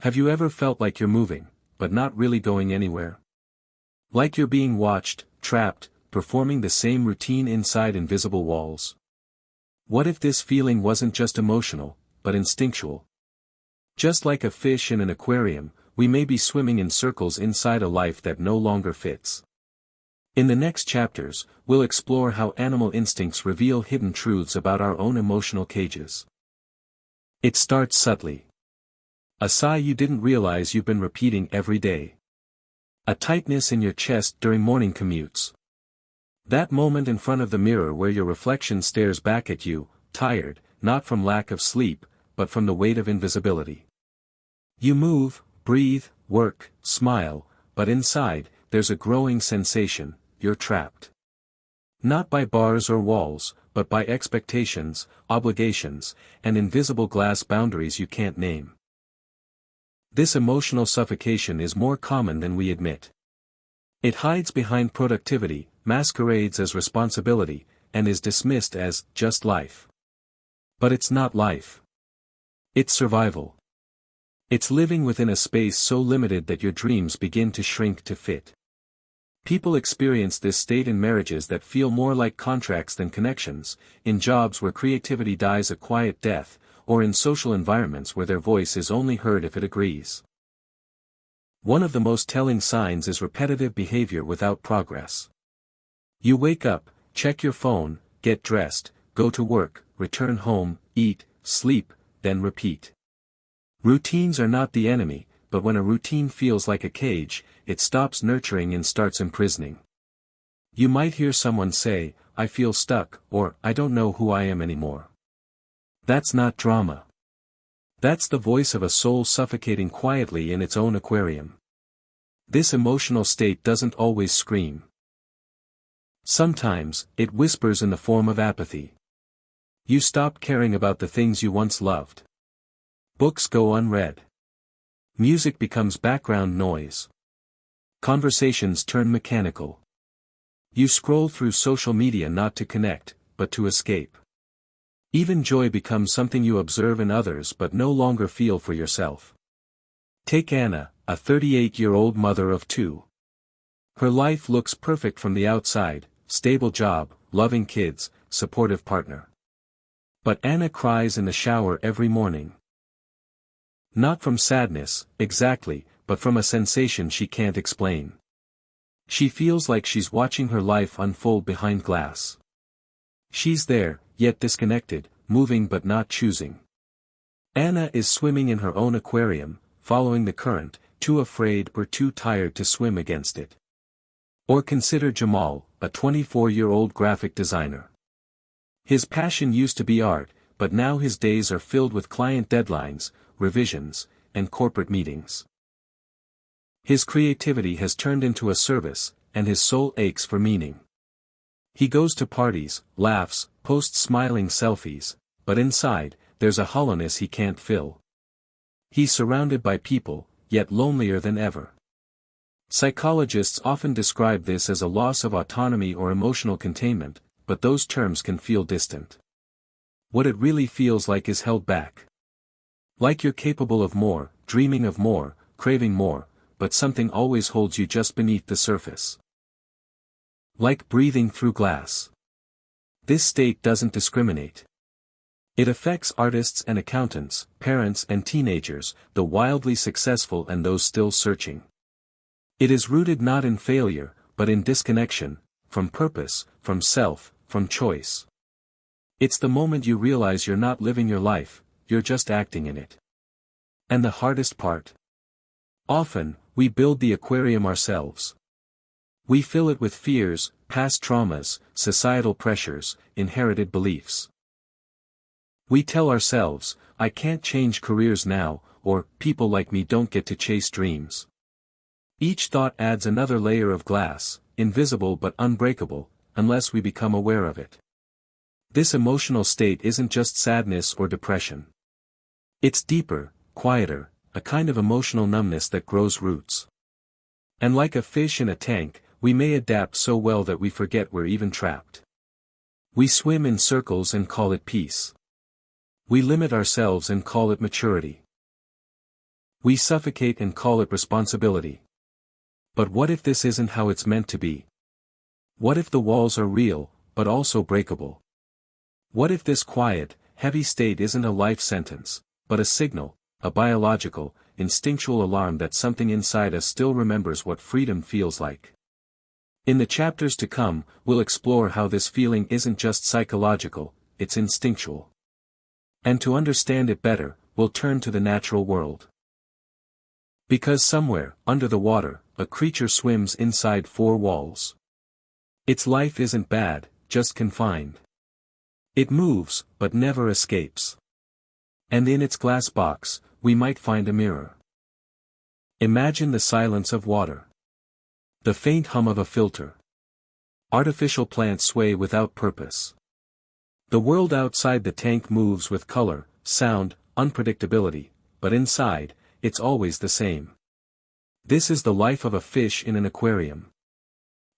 Have you ever felt like you're moving, but not really going anywhere? Like you're being watched, trapped, performing the same routine inside invisible walls? What if this feeling wasn't just emotional, but instinctual? Just like a fish in an aquarium, we may be swimming in circles inside a life that no longer fits. In the next chapters, we'll explore how animal instincts reveal hidden truths about our own emotional cages. It starts subtly. A sigh you didn't realize you've been repeating every day. A tightness in your chest during morning commutes. That moment in front of the mirror where your reflection stares back at you, tired, not from lack of sleep, but from the weight of invisibility. You move, breathe, work, smile, but inside, there's a growing sensation: you're trapped. Not by bars or walls, but by expectations, obligations, and invisible glass boundaries you can't name. This emotional suffocation is more common than we admit. It hides behind productivity, masquerades as responsibility, and is dismissed as just life. But it's not life. It's survival. It's living within a space so limited that your dreams begin to shrink to fit. People experience this state in marriages that feel more like contracts than connections, in jobs where creativity dies a quiet death, or in social environments where their voice is only heard if it agrees. One of the most telling signs is repetitive behavior without progress. You wake up, check your phone, get dressed, go to work, return home, eat, sleep, then repeat. Routines are not the enemy, but when a routine feels like a cage, it stops nurturing and starts imprisoning. You might hear someone say, "I feel stuck," or "I don't know who I am anymore." That's not drama. That's the voice of a soul suffocating quietly in its own aquarium. This emotional state doesn't always scream. Sometimes, it whispers in the form of apathy. You stop caring about the things you once loved. Books go unread. Music becomes background noise. Conversations turn mechanical. You scroll through social media not to connect, but to escape. Even joy becomes something you observe in others but no longer feel for yourself. Take Anna, a 38-year-old mother of two. Her life looks perfect from the outside: stable job, loving kids, supportive partner. But Anna cries in the shower every morning. Not from sadness, exactly, but from a sensation she can't explain. She feels like she's watching her life unfold behind glass. She's there, yet disconnected, moving but not choosing. Anna is swimming in her own aquarium, following the current, too afraid or too tired to swim against it. Or consider Jamal, a 24-year-old graphic designer. His passion used to be art, but now his days are filled with client deadlines, revisions, and corporate meetings. His creativity has turned into a service, and his soul aches for meaning. He goes to parties, laughs, posts smiling selfies, but inside, there's a hollowness he can't fill. He's surrounded by people, yet lonelier than ever. Psychologists often describe this as a loss of autonomy or emotional containment, but those terms can feel distant. What it really feels like is held back. Like you're capable of more, dreaming of more, craving more, but something always holds you just beneath the surface. Like breathing through glass. This state doesn't discriminate. It affects artists and accountants, parents and teenagers, the wildly successful and those still searching. It is rooted not in failure, but in disconnection, from purpose, from self, from choice. It's the moment you realize you're not living your life, you're just acting in it. And the hardest part? Often, we build the aquarium ourselves. We fill it with fears, past traumas, societal pressures, inherited beliefs. We tell ourselves, "I can't change careers now," or "people like me don't get to chase dreams." Each thought adds another layer of glass, invisible but unbreakable, unless we become aware of it. This emotional state isn't just sadness or depression. It's deeper, quieter, a kind of emotional numbness that grows roots. And like a fish in a tank, we may adapt so well that we forget we're even trapped. We swim in circles and call it peace. We limit ourselves and call it maturity. We suffocate and call it responsibility. But what if this isn't how it's meant to be? What if the walls are real, but also breakable? What if this quiet, heavy state isn't a life sentence, but a signal, a biological, instinctual alarm that something inside us still remembers what freedom feels like? In the chapters to come, we'll explore how this feeling isn't just psychological, it's instinctual. And to understand it better, we'll turn to the natural world. Because somewhere, under the water, a creature swims inside four walls. Its life isn't bad, just confined. It moves, but never escapes. And in its glass box, we might find a mirror. Imagine the silence of water. The faint hum of a filter. Artificial plants sway without purpose. The world outside the tank moves with color, sound, unpredictability, but inside, it's always the same. This is the life of a fish in an aquarium.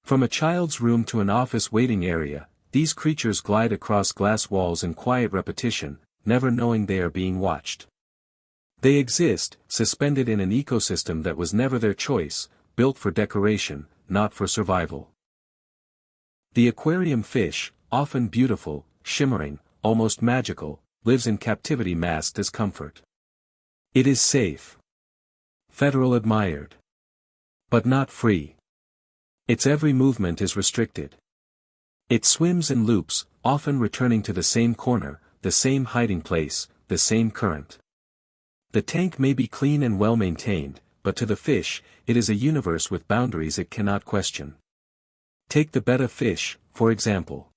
From a child's room to an office waiting area, these creatures glide across glass walls in quiet repetition, never knowing they are being watched. They exist, suspended in an ecosystem that was never their choice, built for decoration, not for survival. The aquarium fish, often beautiful, shimmering, almost magical, lives in captivity masked as comfort. It is safe. Federal admired. But not free. Its every movement is restricted. It swims in loops, often returning to the same corner, the same hiding place, the same current. The tank may be clean and well maintained, but to the fish, it is a universe with boundaries it cannot question. Take the betta fish, for example.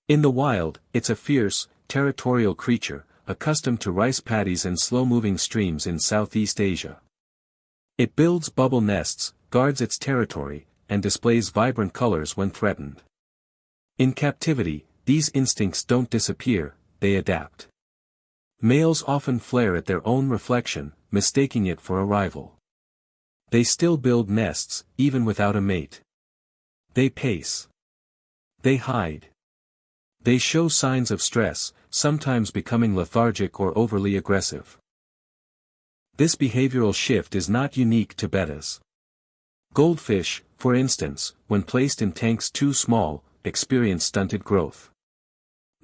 In the wild, it's a fierce, territorial creature, accustomed to rice paddies and slow-moving streams in Southeast Asia. It builds bubble nests, guards its territory, and displays vibrant colors when threatened. In captivity, these instincts don't disappear, they adapt. Males often flare at their own reflection, mistaking it for a rival. They still build nests, even without a mate. They pace. They hide. They show signs of stress, sometimes becoming lethargic or overly aggressive. This behavioral shift is not unique to bettas. Goldfish, for instance, when placed in tanks too small, experience stunted growth.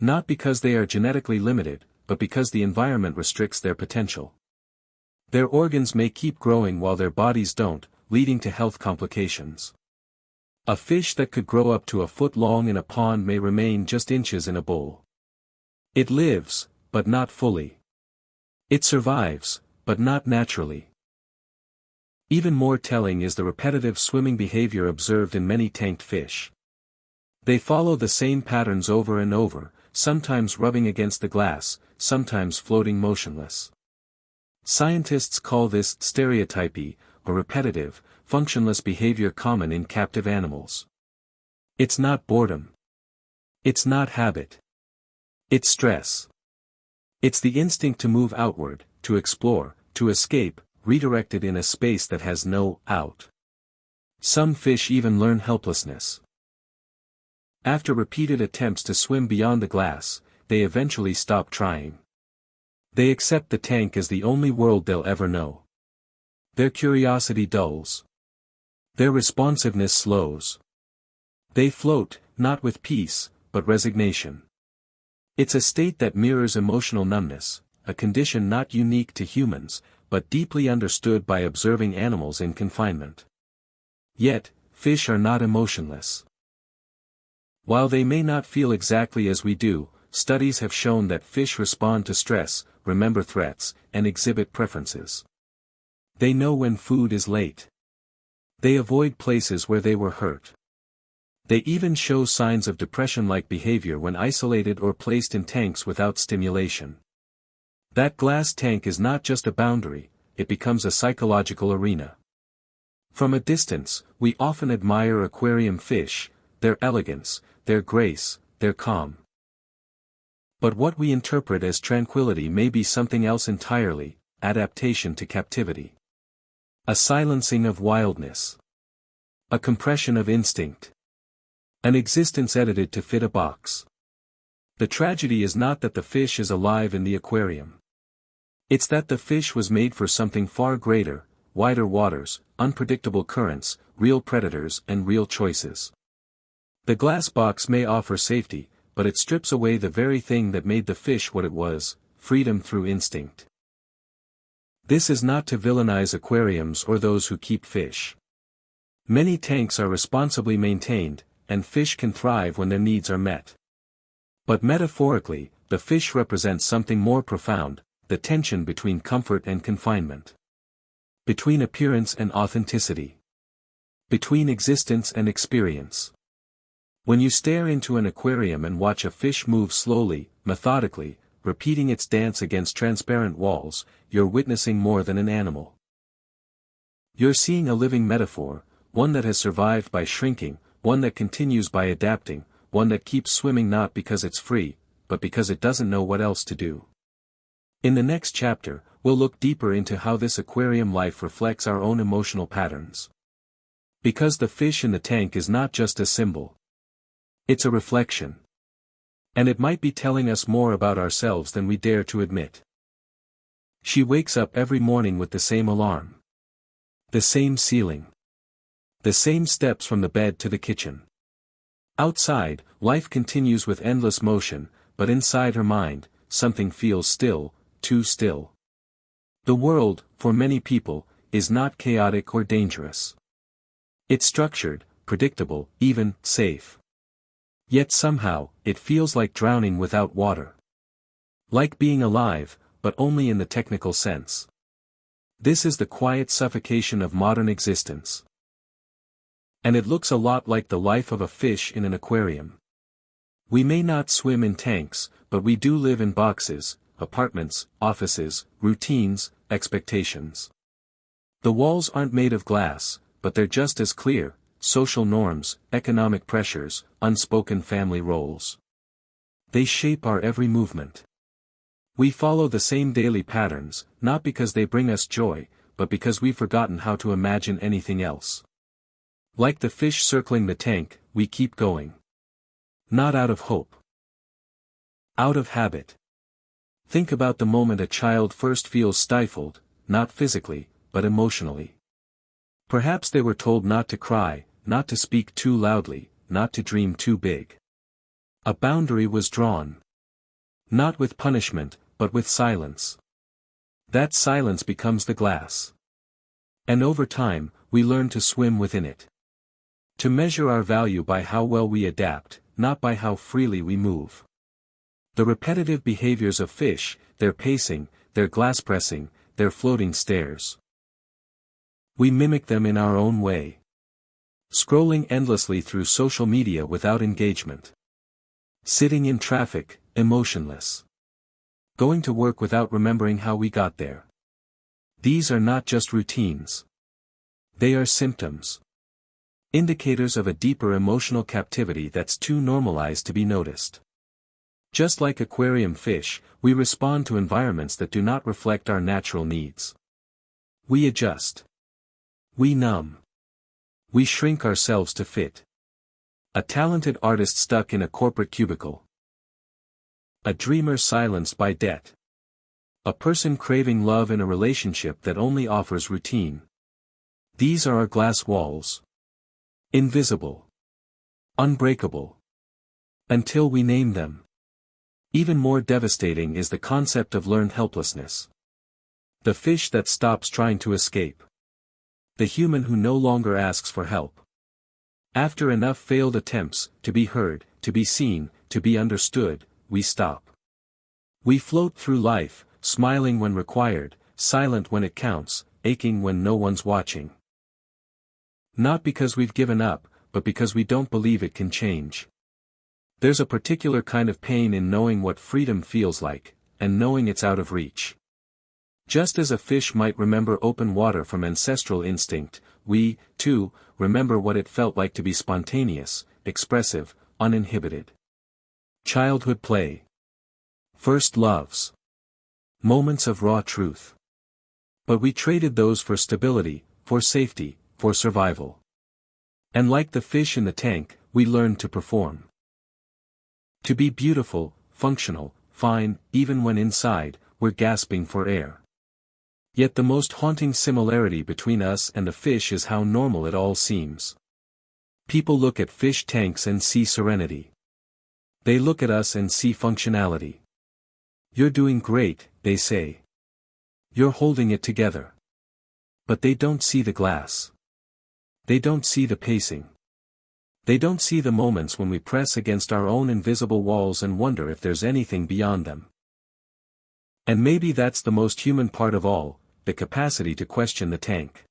Not because they are genetically limited, but because the environment restricts their potential. Their organs may keep growing while their bodies don't, leading to health complications. A fish that could grow up to a foot long in a pond may remain just inches in a bowl. It lives, but not fully. It survives, but not naturally. Even more telling is the repetitive swimming behavior observed in many tanked fish. They follow the same patterns over and over, sometimes rubbing against the glass, sometimes floating motionless. Scientists call this stereotypy, or repetitive, functionless behavior common in captive animals. It's not boredom. It's not habit. It's stress. It's the instinct to move outward, to explore, to escape, redirected in a space that has no out. Some fish even learn helplessness. After repeated attempts to swim beyond the glass, they eventually stop trying. They accept the tank as the only world they'll ever know. Their curiosity dulls. Their responsiveness slows. They float, not with peace, but resignation. It's a state that mirrors emotional numbness, a condition not unique to humans, but deeply understood by observing animals in confinement. Yet, fish are not emotionless. While they may not feel exactly as we do, studies have shown that fish respond to stress, remember threats, and exhibit preferences. They know when food is late. They avoid places where they were hurt. They even show signs of depression-like behavior when isolated or placed in tanks without stimulation. That glass tank is not just a boundary, it becomes a psychological arena. From a distance, we often admire aquarium fish, their elegance, their grace, their calm. But what we interpret as tranquility may be something else entirely, adaptation to captivity. A silencing of wildness. A compression of instinct. An existence edited to fit a box. The tragedy is not that the fish is alive in the aquarium. It's that the fish was made for something far greater: wider waters, unpredictable currents, real predators and real choices. The glass box may offer safety, but it strips away the very thing that made the fish what it was: freedom through instinct. This is not to villainize aquariums or those who keep fish. Many tanks are responsibly maintained, and fish can thrive when their needs are met. But metaphorically, the fish represents something more profound: the tension between comfort and confinement. Between appearance and authenticity. Between existence and experience. When you stare into an aquarium and watch a fish move slowly, methodically, repeating its dance against transparent walls, you're witnessing more than an animal. You're seeing a living metaphor, one that has survived by shrinking, one that continues by adapting, one that keeps swimming not because it's free, but because it doesn't know what else to do. In the next chapter, we'll look deeper into how this aquarium life reflects our own emotional patterns. Because the fish in the tank is not just a symbol. It's a reflection. And it might be telling us more about ourselves than we dare to admit. She wakes up every morning with the same alarm. The same ceiling. The same steps from the bed to the kitchen. Outside, life continues with endless motion, but inside her mind, something feels still, too still. The world, for many people, is not chaotic or dangerous. It's structured, predictable, even safe. Yet somehow, it feels like drowning without water. Like being alive, but only in the technical sense. This is the quiet suffocation of modern existence. And it looks a lot like the life of a fish in an aquarium. We may not swim in tanks, but we do live in boxes, apartments, offices, routines, expectations. The walls aren't made of glass, but they're just as clear: social norms, economic pressures, unspoken family roles. They shape our every movement. We follow the same daily patterns, not because they bring us joy, but because we've forgotten how to imagine anything else. Like the fish circling the tank, we keep going. Not out of hope. Out of habit. Think about the moment a child first feels stifled, not physically, but emotionally. Perhaps they were told not to cry, not to speak too loudly, not to dream too big. A boundary was drawn. Not with punishment, but with silence. That silence becomes the glass. And over time, we learn to swim within it. To measure our value by how well we adapt, not by how freely we move. The repetitive behaviors of fish, their pacing, their glass pressing, their floating stares. We mimic them in our own way. Scrolling endlessly through social media without engagement. Sitting in traffic, emotionless. Going to work without remembering how we got there. These are not just routines. They are symptoms. Indicators of a deeper emotional captivity that's too normalized to be noticed. Just like aquarium fish, we respond to environments that do not reflect our natural needs. We adjust. We numb. We shrink ourselves to fit. A talented artist stuck in a corporate cubicle. A dreamer silenced by debt. A person craving love in a relationship that only offers routine. These are our glass walls. Invisible. Unbreakable. Until we name them. Even more devastating is the concept of learned helplessness. The fish that stops trying to escape. The human who no longer asks for help. After enough failed attempts, to be heard, to be seen, to be understood, we stop. We float through life, smiling when required, silent when it counts, aching when no one's watching. Not because we've given up, but because we don't believe it can change. There's a particular kind of pain in knowing what freedom feels like, and knowing it's out of reach. Just as a fish might remember open water from ancestral instinct, we, too, remember what it felt like to be spontaneous, expressive, uninhibited. Childhood play. First loves. Moments of raw truth. But we traded those for stability, for safety, for survival. And like the fish in the tank, we learned to perform. To be beautiful, functional, fine, even when inside, we're gasping for air. Yet the most haunting similarity between us and the fish is how normal it all seems. People look at fish tanks and see serenity. They look at us and see functionality. "You're doing great," they say. "You're holding it together." But they don't see the glass. They don't see the pacing. They don't see the moments when we press against our own invisible walls and wonder if there's anything beyond them. And maybe that's the most human part of all, the capacity to question the tank.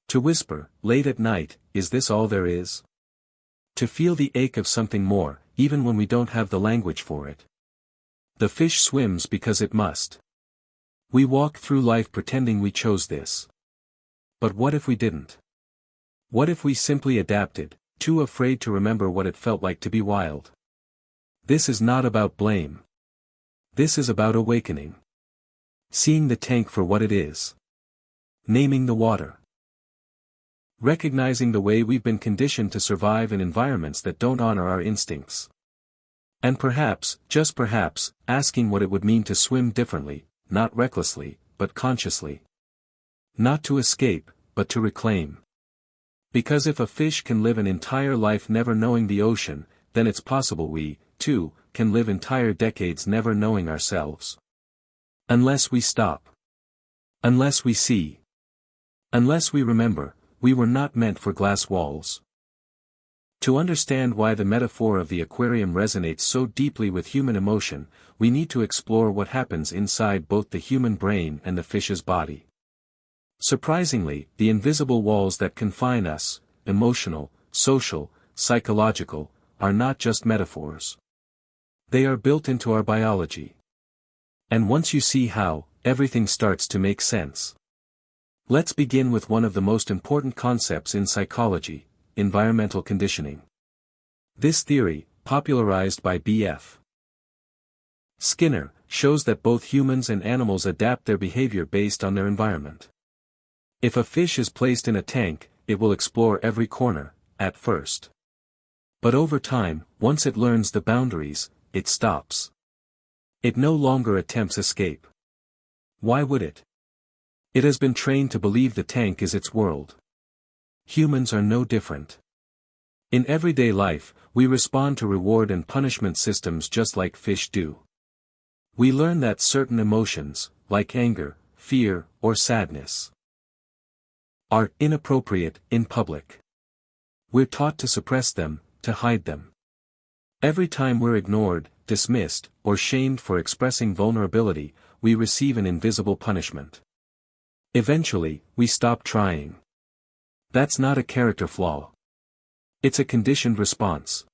To whisper, late at night, "Is this all there is?" To feel the ache of something more, even when we don't have the language for it. The fish swims because it must. We walk through life pretending we chose this. But what if we didn't? What if we simply adapted, too afraid to remember what it felt like to be wild? This is not about blame. This is about awakening. Seeing the tank for what it is. Naming the water. Recognizing the way we've been conditioned to survive in environments that don't honor our instincts. And perhaps, just perhaps, asking what it would mean to swim differently, not recklessly, but consciously. Not to escape, but to reclaim. Because if a fish can live an entire life never knowing the ocean, then it's possible we, too, can live entire decades never knowing ourselves. Unless we stop. Unless we see. Unless we remember, we were not meant for glass walls. To understand why the metaphor of the aquarium resonates so deeply with human emotion, we need to explore what happens inside both the human brain and the fish's body. Surprisingly, the invisible walls that confine us, emotional, social, psychological, are not just metaphors. They are built into our biology. And once you see how, everything starts to make sense. Let's begin with one of the most important concepts in psychology: environmental conditioning. This theory, popularized by B.F. Skinner, shows that both humans and animals adapt their behavior based on their environment. If a fish is placed in a tank, it will explore every corner, at first. But over time, once it learns the boundaries, it stops. It no longer attempts escape. Why would it? It has been trained to believe the tank is its world. Humans are no different. In everyday life, we respond to reward and punishment systems just like fish do. We learn that certain emotions, like anger, fear, or sadness, are inappropriate in public. We're taught to suppress them, to hide them. Every time we're ignored, dismissed, or shamed for expressing vulnerability, we receive an invisible punishment. Eventually, we stop trying. That's not a character flaw. It's a conditioned response.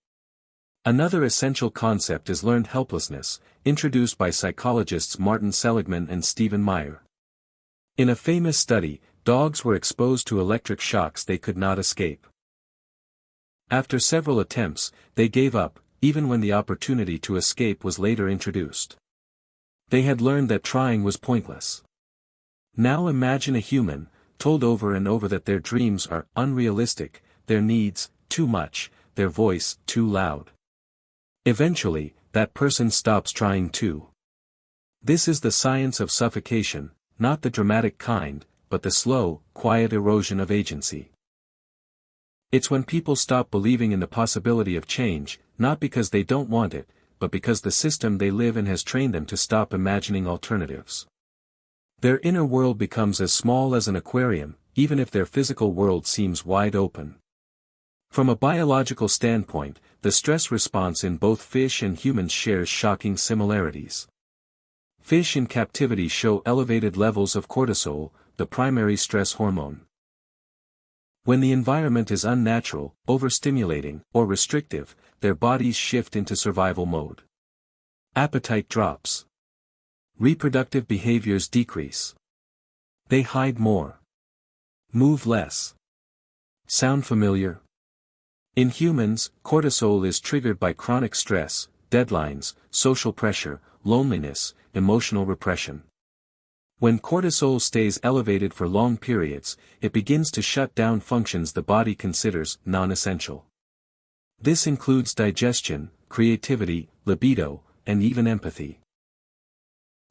Another essential concept is learned helplessness, introduced by psychologists Martin Seligman and Stephen Meyer. In a famous study, dogs were exposed to electric shocks they could not escape. After several attempts, they gave up, even when the opportunity to escape was later introduced. They had learned that trying was pointless. Now imagine a human, told over and over that their dreams are unrealistic, their needs, too much, their voice, too loud. Eventually, that person stops trying too. This is the science of suffocation, not the dramatic kind, but the slow, quiet erosion of agency. It's when people stop believing in the possibility of change, not because they don't want it, but because the system they live in has trained them to stop imagining alternatives. Their inner world becomes as small as an aquarium, even if their physical world seems wide open. From a biological standpoint, the stress response in both fish and humans shares shocking similarities. Fish in captivity show elevated levels of cortisol, the primary stress hormone. When the environment is unnatural, overstimulating, or restrictive, their bodies shift into survival mode. Appetite drops. Reproductive behaviors decrease. They hide more. Move less. Sound familiar? In humans, cortisol is triggered by chronic stress, deadlines, social pressure, loneliness, emotional repression. When cortisol stays elevated for long periods, it begins to shut down functions the body considers non-essential. This includes digestion, creativity, libido, and even empathy.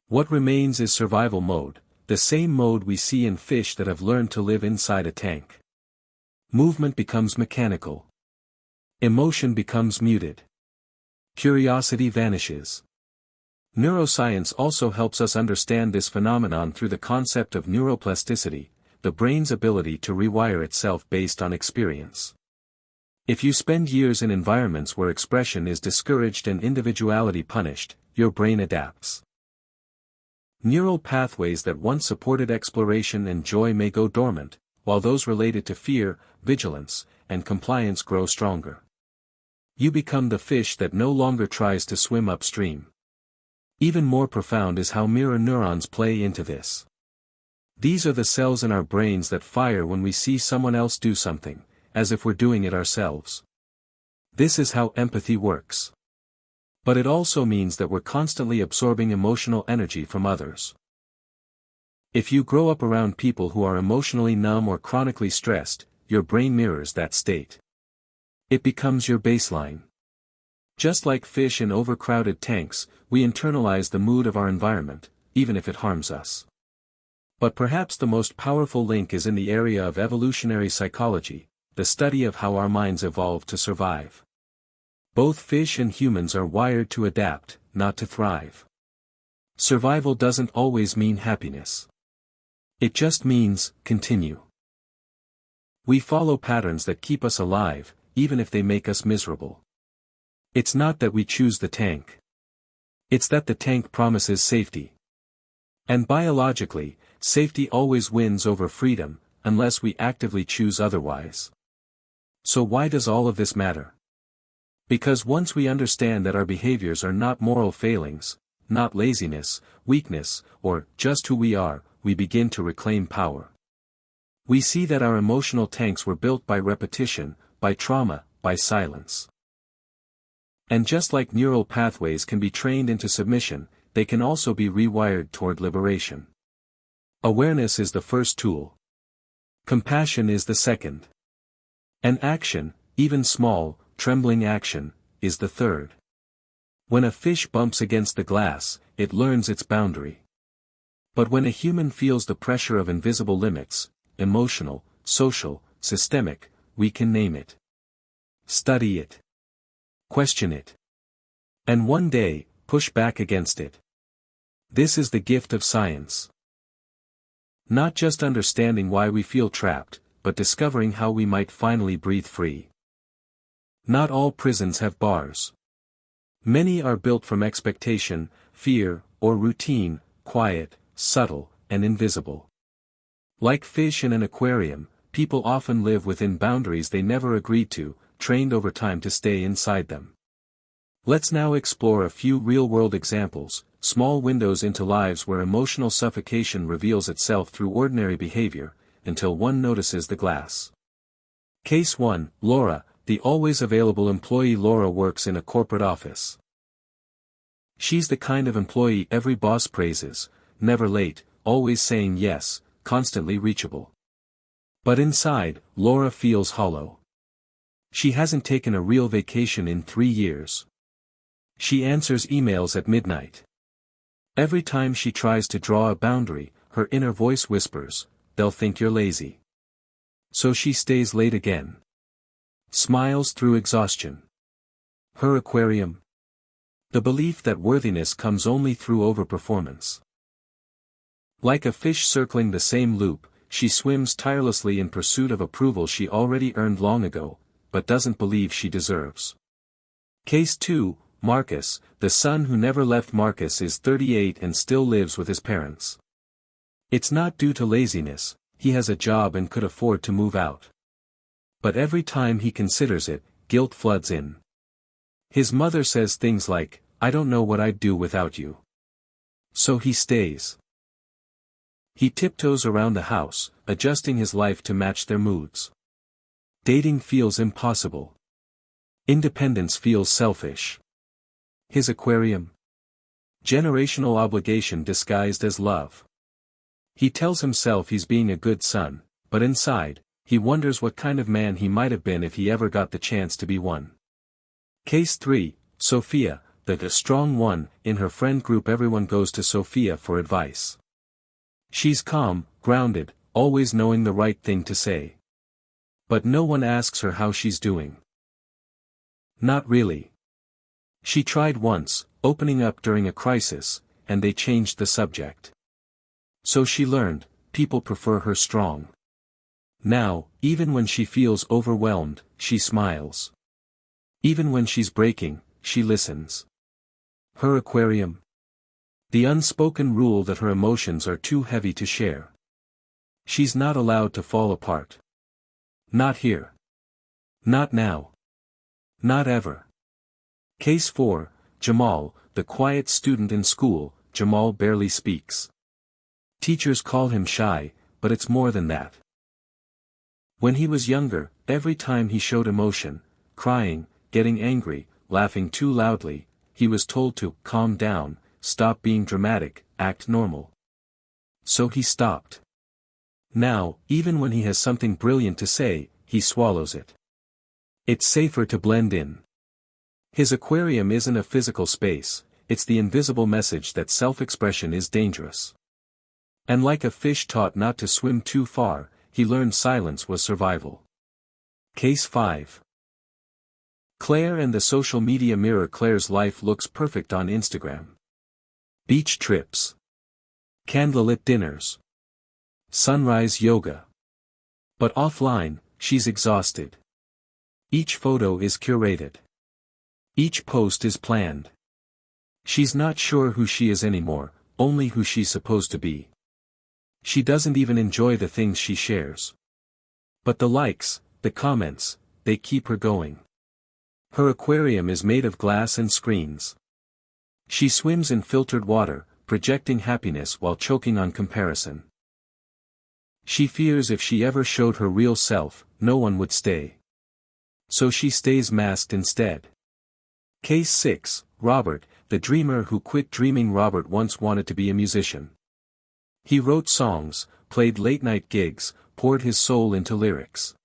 What remains is survival mode, the same mode we see in fish that have learned to live inside a tank. Movement becomes mechanical. Emotion becomes muted. Curiosity vanishes. Neuroscience also helps us understand this phenomenon through the concept of neuroplasticity, the brain's ability to rewire itself based on experience. If you spend years in environments where expression is discouraged and individuality punished, your brain adapts. Neural pathways that once supported exploration and joy may go dormant, while those related to fear, vigilance, and compliance grow stronger. You become the fish that no longer tries to swim upstream. Even more profound is how mirror neurons play into this. These are the cells in our brains that fire when we see someone else do something, as if we're doing it ourselves. This is how empathy works. But it also means that we're constantly absorbing emotional energy from others. If you grow up around people who are emotionally numb or chronically stressed, your brain mirrors that state. It becomes your baseline. Just like fish in overcrowded tanks, we internalize the mood of our environment, even if it harms us. But perhaps the most powerful link is in the area of evolutionary psychology, the study of how our minds evolved to survive. Both fish and humans are wired to adapt, not to thrive. Survival doesn't always mean happiness. It just means, continue. We follow patterns that keep us alive, even if they make us miserable. It's not that we choose the tank. It's that the tank promises safety. And biologically, safety always wins over freedom, unless we actively choose otherwise. So why does all of this matter? Because once we understand that our behaviors are not moral failings, not laziness, weakness, or just who we are, we begin to reclaim power. We see that our emotional tanks were built by repetition, by trauma, by silence. And just like neural pathways can be trained into submission, they can also be rewired toward liberation. Awareness is the first tool. Compassion is the second. And action, even small, trembling action, is the third. When a fish bumps against the glass, it learns its boundary. But when a human feels the pressure of invisible limits, emotional, social, systemic, we can name it. Study it. Question it. And one day, push back against it. This is the gift of science. Not just understanding why we feel trapped, but discovering how we might finally breathe free. Not all prisons have bars. Many are built from expectation, fear, or routine, quiet, subtle, and invisible. Like fish in an aquarium, people often live within boundaries they never agreed to, trained over time to stay inside them. Let's now explore a few real-world examples, small windows into lives where emotional suffocation reveals itself through ordinary behavior, until one notices the glass. Case 1, Laura, the always available employee. Laura works in a corporate office. She's the kind of employee every boss praises, never late, always saying yes, constantly reachable. But inside, Laura feels hollow. She hasn't taken a real vacation in 3 years. She answers emails at midnight. Every time she tries to draw a boundary, her inner voice whispers, "They'll think you're lazy." So she stays late again. Smiles through exhaustion. Her aquarium? The belief that worthiness comes only through overperformance. Like a fish circling the same loop, she swims tirelessly in pursuit of approval she already earned long ago, but doesn't believe she deserves. Case 2, Marcus, the son who never left. Marcus is 38 and still lives with his parents. It's not due to laziness, he has a job and could afford to move out. But every time he considers it, guilt floods in. His mother says things like, "I don't know what I'd do without you." So he stays. He tiptoes around the house, adjusting his life to match their moods. Dating feels impossible. Independence feels selfish. His aquarium? Generational obligation disguised as love. He tells himself he's being a good son, but inside, he wonders what kind of man he might have been if he ever got the chance to be one. Case 3, Sophia, the strong one. In her friend group everyone goes to Sophia for advice. She's calm, grounded, always knowing the right thing to say. But no one asks her how she's doing. Not really. She tried once, opening up during a crisis, and they changed the subject. So she learned, people prefer her strong. Now, even when she feels overwhelmed, she smiles. Even when she's breaking, she listens. Her aquarium. The unspoken rule that her emotions are too heavy to share. She's not allowed to fall apart. Not here. Not now. Not ever. Case 4, Jamal, the quiet student in school. Jamal barely speaks. Teachers call him shy, but it's more than that. When he was younger, every time he showed emotion, crying, getting angry, laughing too loudly, he was told to calm down, stop being dramatic, act normal. So he stopped. Now, even when he has something brilliant to say, he swallows it. It's safer to blend in. His aquarium isn't a physical space, it's the invisible message that self-expression is dangerous. And like a fish taught not to swim too far, he learned silence was survival. Case 5. Claire and the social media mirror. Claire's life looks perfect on Instagram. Beach trips. Candlelit dinners. Sunrise yoga. But offline, she's exhausted. Each photo is curated. Each post is planned. She's not sure who she is anymore, only who she's supposed to be. She doesn't even enjoy the things she shares. But the likes, the comments, they keep her going. Her aquarium is made of glass and screens. She swims in filtered water, projecting happiness while choking on comparison. She fears if she ever showed her real self, no one would stay. So she stays masked instead. Case 6, Robert, the dreamer who quit dreaming. Robert once wanted to be a musician. He wrote songs, played late-night gigs, poured his soul into lyrics.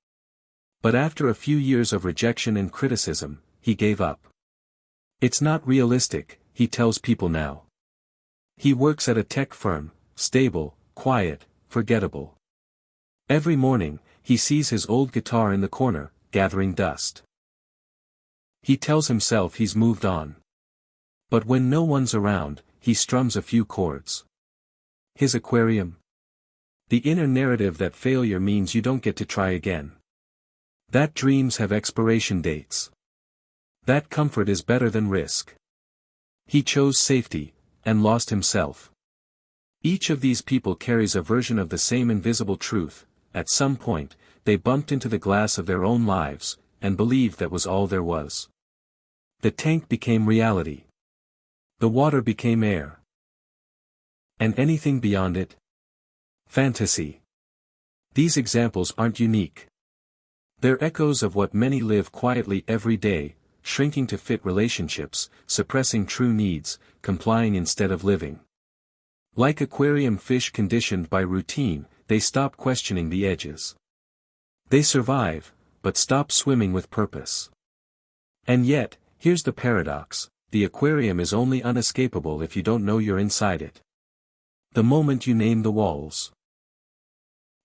But after a few years of rejection and criticism, he gave up. It's not realistic, he tells people now. He works at a tech firm, stable, quiet, forgettable. Every morning, he sees his old guitar in the corner, gathering dust. He tells himself he's moved on. But when no one's around, he strums a few chords. His aquarium. The inner narrative that failure means you don't get to try again. That dreams have expiration dates. That comfort is better than risk. He chose safety, and lost himself. Each of these people carries a version of the same invisible truth. At some point, they bumped into the glass of their own lives, and believed that was all there was. The tank became reality. The water became air. And anything beyond it? Fantasy. These examples aren't unique. They're echoes of what many live quietly every day, shrinking to fit relationships, suppressing true needs, complying instead of living. Like aquarium fish conditioned by routine, they stop questioning the edges. They survive, but stop swimming with purpose. And yet, here's the paradox, the aquarium is only unescapable if you don't know you're inside it. The moment you name the walls.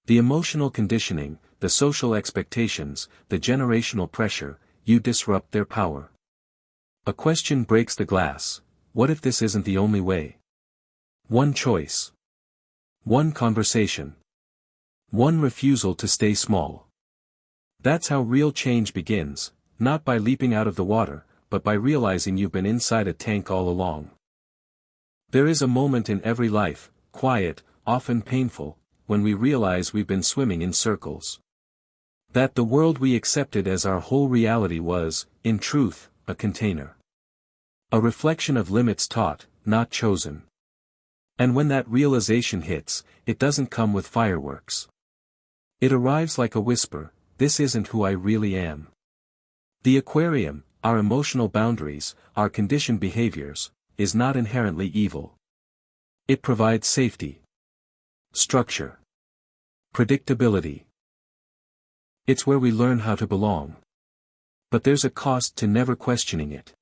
The emotional conditioning, the social expectations, the generational pressure, you disrupt their power. A question breaks the glass: what if this isn't the only way? One choice. One conversation. One refusal to stay small. That's how real change begins, not by leaping out of the water, but by realizing you've been inside a tank all along. There is a moment in every life, quiet, often painful, when we realize we've been swimming in circles. That the world we accepted as our whole reality was, in truth, a container. A reflection of limits taught, not chosen. And when that realization hits, it doesn't come with fireworks. It arrives like a whisper: this isn't who I really am. The aquarium, our emotional boundaries, our conditioned behaviors, is not inherently evil. It provides safety, structure, predictability. It's where we learn how to belong. But there's a cost to never questioning it.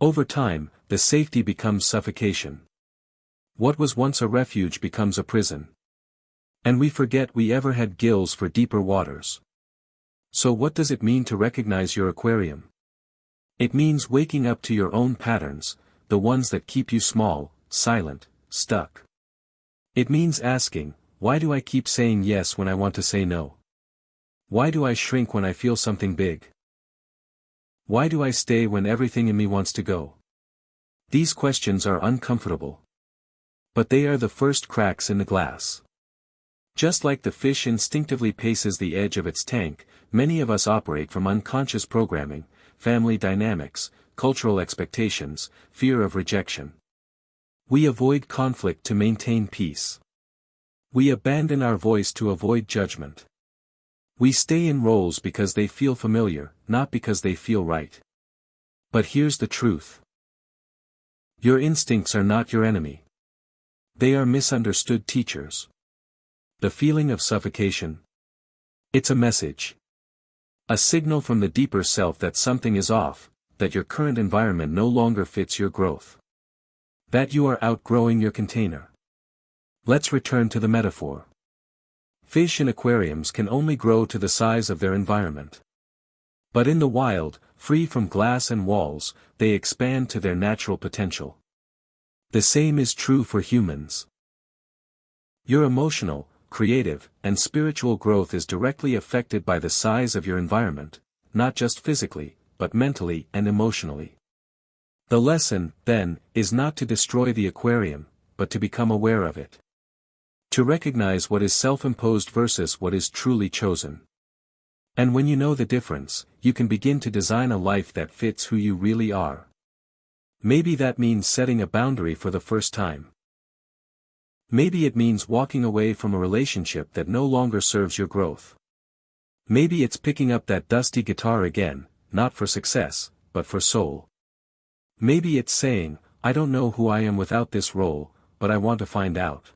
Over time, the safety becomes suffocation. What was once a refuge becomes a prison. And we forget we ever had gills for deeper waters. So what does it mean to recognize your aquarium? It means waking up to your own patterns, the ones that keep you small, silent, stuck. It means asking, why do I keep saying yes when I want to say no? Why do I shrink when I feel something big? Why do I stay when everything in me wants to go? These questions are uncomfortable. But they are the first cracks in the glass. Just like the fish instinctively paces the edge of its tank, many of us operate from unconscious programming, family dynamics, cultural expectations, fear of rejection. We avoid conflict to maintain peace. We abandon our voice to avoid judgment. We stay in roles because they feel familiar, not because they feel right. But here's the truth. Your instincts are not your enemy. They are misunderstood teachers. The feeling of suffocation? It's a message. A signal from the deeper self that something is off, that your current environment no longer fits your growth. That you are outgrowing your container. Let's return to the metaphor. Fish in aquariums can only grow to the size of their environment. But in the wild, free from glass and walls, they expand to their natural potential. The same is true for humans. Your emotional, creative, and spiritual growth is directly affected by the size of your environment, not just physically, but mentally and emotionally. The lesson, then, is not to destroy the aquarium, but to become aware of it. To recognize what is self-imposed versus what is truly chosen. And when you know the difference, you can begin to design a life that fits who you really are. Maybe that means setting a boundary for the first time. Maybe it means walking away from a relationship that no longer serves your growth. Maybe it's picking up that dusty guitar again, not for success, but for soul. Maybe it's saying, I don't know who I am without this role, but I want to find out.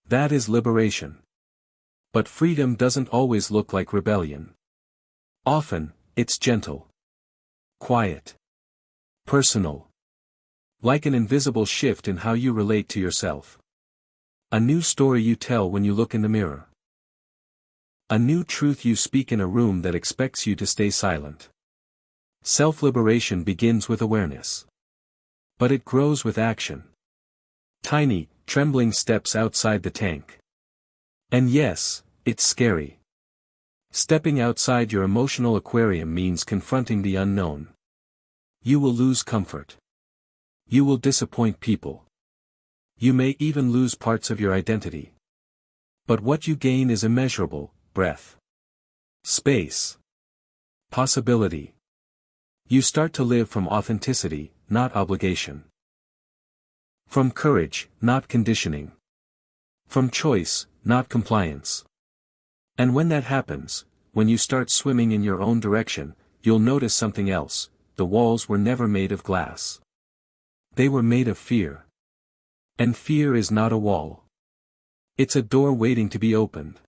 That is liberation. But freedom doesn't always look like rebellion. Often, it's gentle. Quiet. Personal. Like an invisible shift in how you relate to yourself. A new story you tell when you look in the mirror. A new truth you speak in a room that expects you to stay silent. Self-liberation begins with awareness. But it grows with action. Tiny, trembling steps outside the tank. And yes, it's scary. Stepping outside your emotional aquarium means confronting the unknown. You will lose comfort. You will disappoint people. You may even lose parts of your identity. But what you gain is immeasurable: breath, space, possibility. You start to live from authenticity, not obligation. From courage, not conditioning. From choice, not compliance. And when that happens, when you start swimming in your own direction, you'll notice something else: the walls were never made of glass. They were made of fear. And fear is not a wall. It's a door waiting to be opened.